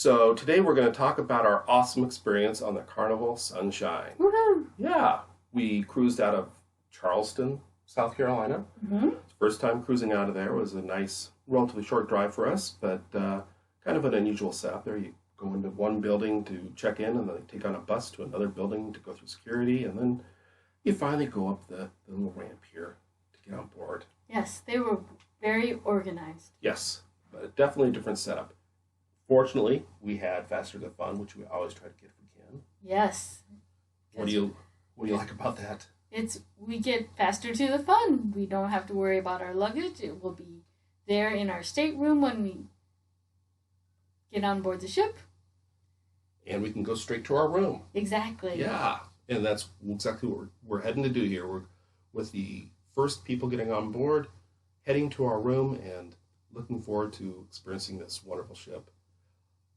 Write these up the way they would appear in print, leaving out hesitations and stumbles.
So today we're going to talk about our awesome experience on the Carnival Sunshine. Woohoo! Yeah, we cruised out of Charleston, South Carolina. First time cruising out of there. It was a nice, relatively short drive for us, but kind of an unusual setup there. You go into one building to check in, and then take on a bus to another building to go through security, and then you finally go up the little ramp here to get on board. Yes, they were very organized. Yes, but definitely a different setup. Fortunately, we had Faster to Fun, which we always try to get if we can. Yes. What do you like about that? We get faster to the fun. We don't have to worry about our luggage. It will be there in our stateroom when we get on board the ship. And we can go straight to our room. Exactly. Yeah, and that's exactly what we're heading to do here. We're with the first people getting on board, heading to our room, and looking forward to experiencing this wonderful ship.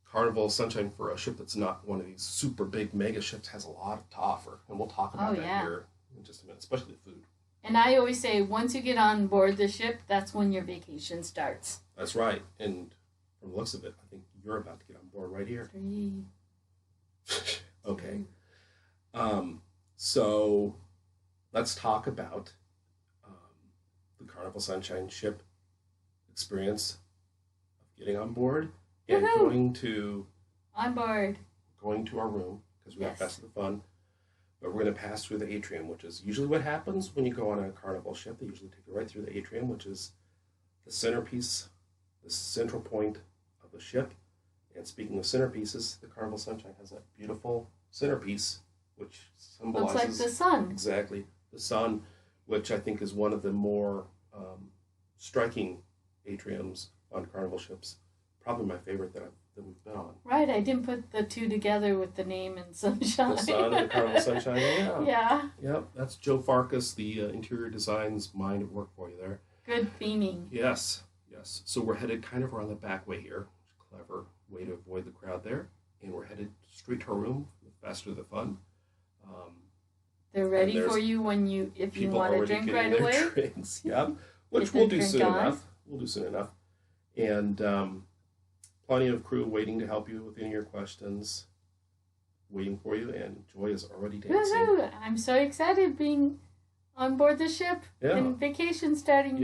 Carnival Sunshine, for a ship that's not one of these super big mega ships, has a lot to offer, and we'll talk about that here in just a minute, especially the food. And I always say, once you get on board the ship, that's when your vacation starts. That's right, and from the looks of it, I think you're about to get on board right here. 3. Okay. So let's talk about the Carnival Sunshine ship experience of getting on board and going to our room, because we have Best of the Fun. But we're going to pass through the atrium, which is usually what happens when you go on a Carnival ship. They usually take you right through the atrium, which is the centerpiece, the central point of the ship. And speaking of centerpieces, the Carnival Sunshine has that beautiful centerpiece, which symbolizes... Looks like the sun. Exactly. The sun, which I think is one of the more striking atriums on Carnival ships. Probably my favorite that we've been on. Right, I didn't put the two together with the name and sunshine. The sun and the Carnival Sunshine, yeah. Yeah. Yep, that's Joe Farkas, the interior design's mind at work for you there. Good theming. Yes. So we're headed kind of around the back way here. Clever way to avoid the crowd there. And we're headed straight to our room, faster the fun. They're ready for you if you want to drink right away. Drinks, yeah, which we'll do soon enough. And plenty of crew waiting to help you with any of your questions, waiting for you, and Joy is already dancing. Woohoo! I'm so excited being on board the ship and vacation starting.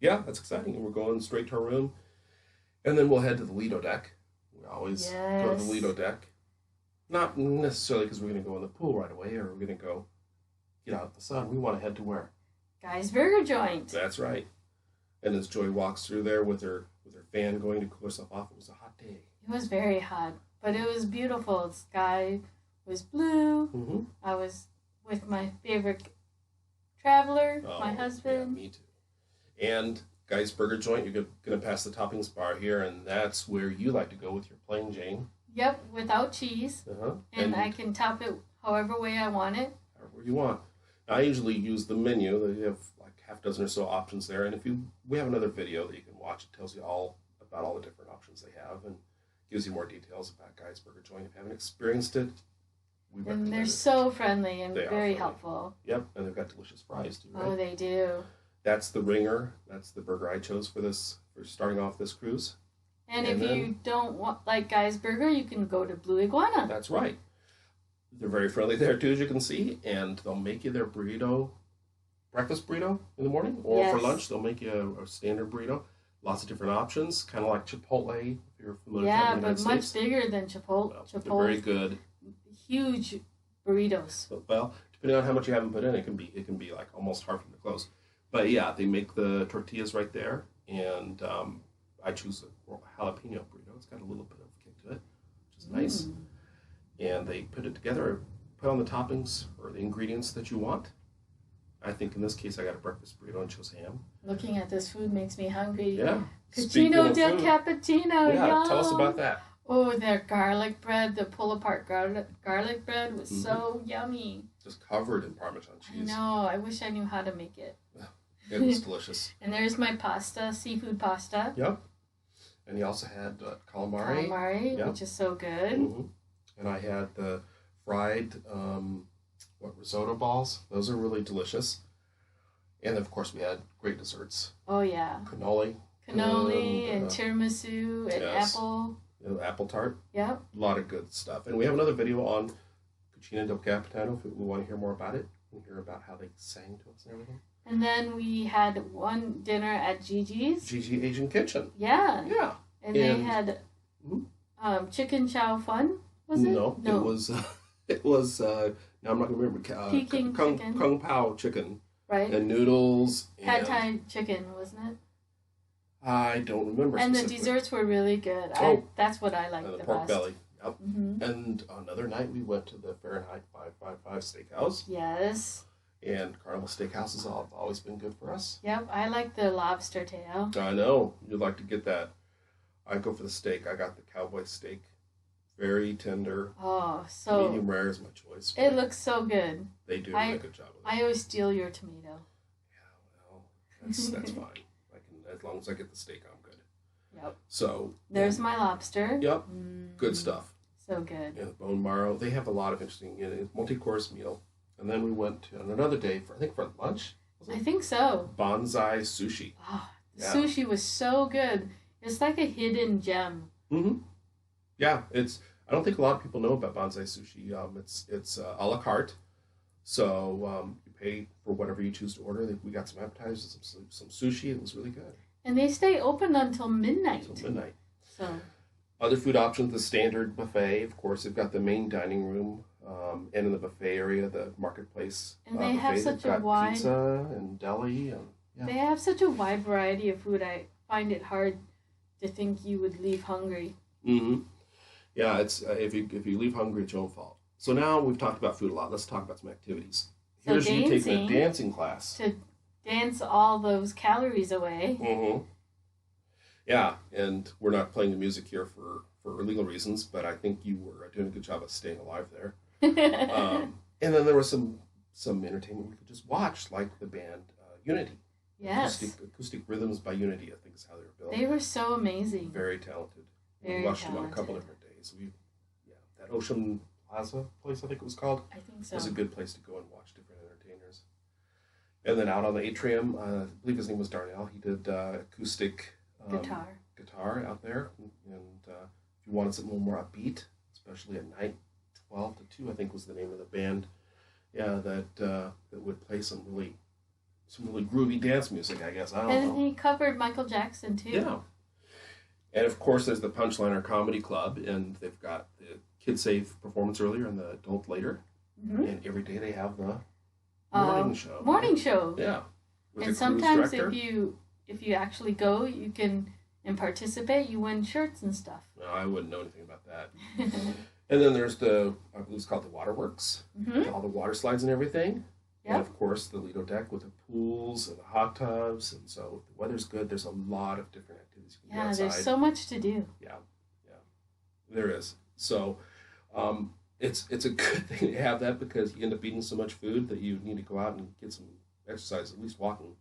Yeah, that's exciting. And we're going straight to our room, and then we'll head to the Lido deck. We always go to the Lido deck. Not necessarily because we're going to go in the pool right away, or we're going to go get out in the sun. We want to head to where? Guy's Burger Joint. That's right. And as Joy walks through there with her fan going to cool herself off, it was a hot day. It was very hot, but it was beautiful. The sky was blue. Mm-hmm. I was with my favorite traveler, my husband. Yeah, me too. And Guy's Burger Joint, you're going to pass the toppings bar here, and that's where you like to go with your plain Jane. Yep, without cheese. And I can top it however way I want it. However you want. I usually use the menu. They have like half a dozen or so options there. And we have another video that you can watch. It tells you all about all the different options they have and gives you more details about Guy's Burger Joint. If you haven't experienced it, we recommend it. And they're so friendly and very helpful. Yep, and they've got delicious fries too, right? Oh, they do. That's the ringer. That's the burger I chose for starting off this cruise. And if you don't like Guy's Burger, you can go to Blue Iguana. That's right. They're very friendly there, too, as you can see. And they'll make you their breakfast burrito in the morning. Or for lunch, they'll make you a standard burrito. Lots of different options, kind of like Chipotle, if you're familiar with that in the United States. States. Much bigger than Chipotle. They're very good. Huge burritos. Well, depending on how much you have them put in, it can be like almost hard for them to close. But yeah, they make the tortillas right there. And I choose a jalapeno burrito. It's got a little bit of kick to it, which is nice. And they put it together, put on the toppings or the ingredients that you want. I think in this case I got a breakfast burrito and chose ham. Looking at this food makes me hungry. Yeah. Cucino del Cappuccino. Yeah, yum. Tell us about that. Oh, their garlic bread, the pull-apart garlic bread was so yummy. Just covered in Parmesan cheese. I know. I wish I knew how to make it. It was delicious. And there's my pasta, seafood pasta. Yep. And you also had calamari. Calamari, which is so good. Mm-hmm. And I had the fried risotto balls. Those are really delicious. And of course we had great desserts. Oh yeah. Cannoli and tiramisu and apple. apple tart. Yep. A lot of good stuff. And we have another video on Cucina del Capitano if we want to hear more about it. We hear about how they sang to us and everything. And then we had one dinner at Gigi's. Gigi Asian Kitchen. Yeah. Yeah. And they had chicken chow fun, was it? No. It was now I'm not going to remember. Peking chicken. Kung Pao chicken. Right. And noodles. Pad Thai chicken, wasn't it? I don't remember. And the desserts were really good. That's what I liked the pork best. belly. Yep. Mm-hmm. And another night we went to the Fahrenheit 555 Steakhouse. Yes. And Carnival Steakhouses have always been good for us. Yep, I like the lobster tail. I know. You'd like to get that. I go for the steak. I got the cowboy steak. Very tender. Oh, so... medium rare is my choice. It looks so good. They do a good job with it. I always steal your tomato. Yeah, well, that's fine. As long as I get the steak, I'm good. Yep. So... there's my lobster. Yep. Good stuff. So good. And the bone marrow. They have a lot of interesting... multi-course meal. And then we went to, on another day, for lunch. I think so. Bonsai sushi. Oh, the sushi was so good. It's like a hidden gem. Mm-hmm. Yeah, I don't think a lot of people know about bonsai sushi. It's a la carte. So you pay for whatever you choose to order. We got some appetizers, some sushi. It was really good. And they stay open until midnight. So... other food options, the standard buffet. Of course, they've got the main dining room. And in the buffet area, the marketplace. And they have such a wide pizza and deli. They have such a wide variety of food. I find it hard to think you would leave hungry. Mm-hmm. Yeah, it's if you leave hungry, it's your own fault. So now we've talked about food a lot. Let's talk about some activities. Here's you taking a dancing class to dance all those calories away. Mm-hmm. Yeah, and we're not playing the music here for legal reasons, but I think you were doing a good job of staying alive there. And then there was some entertainment we could just watch, like the band Unity. Yes. Acoustic Rhythms by Unity, I think is how they were built. They were so amazing. Very talented. We watched them on a couple different days. That Ocean Plaza place, I think it was called. I think so. Was a good place to go and watch different entertainers. And then out on the atrium, I believe his name was Darnell. He did acoustic guitar out there. And if you wanted something a little more upbeat, especially at night, 12 to 2, I think was the name of the band. Yeah, that would play some really groovy dance music, I guess. I don't know. And he covered Michael Jackson, too. Yeah. And, of course, there's the Punchliner Comedy Club, and they've got the Kid Safe performance earlier and the adult later. Mm-hmm. And every day they have the morning show. Morning show. Yeah. And sometimes if you actually go, you can, and participate, you win shirts and stuff. No, I wouldn't know anything about that. And then there's I believe it's called the Waterworks. Mm-hmm. All the water slides and everything. Yep. And, of course, the Lido deck with the pools and the hot tubs. And so if the weather's good, there's a lot of different activities you can do outside. There's so much to do. Yeah. There is. So it's a good thing to have that because you end up eating so much food that you need to go out and get some exercise, at least walking.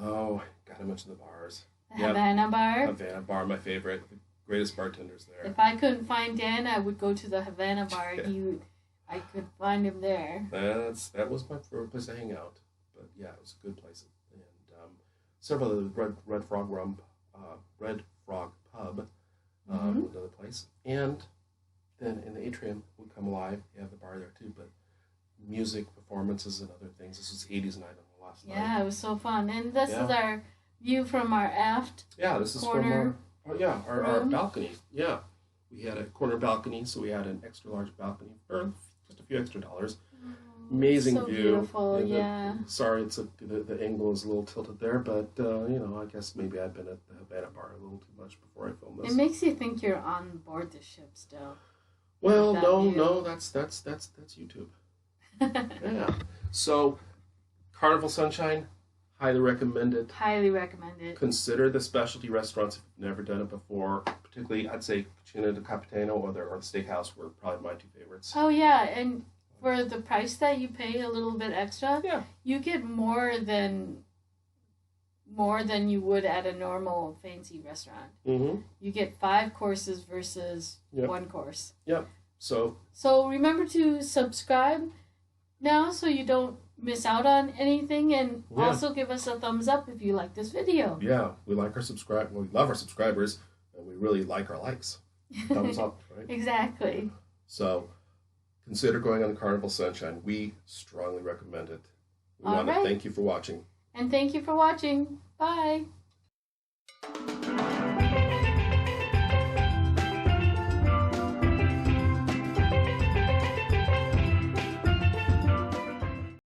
Oh, gotta mention the bars. Havana Bar. Havana Bar, my favorite. The greatest bartenders there. If I couldn't find Dan, I would go to the Havana Bar. I could find him there. That was my favorite place to hang out. But yeah, it was a good place. And several of the Red Frog Pub, another place. And then in the atrium would come alive. You have the bar there too, but music, performances, and other things. This was 80s night on the last night. Yeah, it was so fun. And this is our view from our aft. Yeah, this is corner from our balcony. Yeah, we had a corner balcony, so we had an extra large balcony for just a few extra dollars. Amazing so view. Beautiful, yeah. Sorry, the angle is a little tilted there, but I guess maybe I've been at the Havana Bar a little too much before I filmed this. It makes you think you're on board the ship still. Well, no, that's YouTube. Yeah. So, Carnival Sunshine, highly recommend it. Highly recommend it. Consider the specialty restaurants if you've never done it before. Particularly, I'd say Cucina del Capitano or the Steakhouse were probably my two favorites. Oh yeah, and for the price that you pay a little bit extra, you get more than you would at a normal fancy restaurant. Mm-hmm. You get 5 courses versus 1 course. Yep. So remember to subscribe now so you don't miss out on anything, and also give us a thumbs up if you like this video. Yeah, we like our we love our subscribers, and we really like our likes. thumbs up, right? Exactly. So consider going on the Carnival Sunshine. We strongly recommend it. We want to thank you for watching. And thank you for watching. Bye.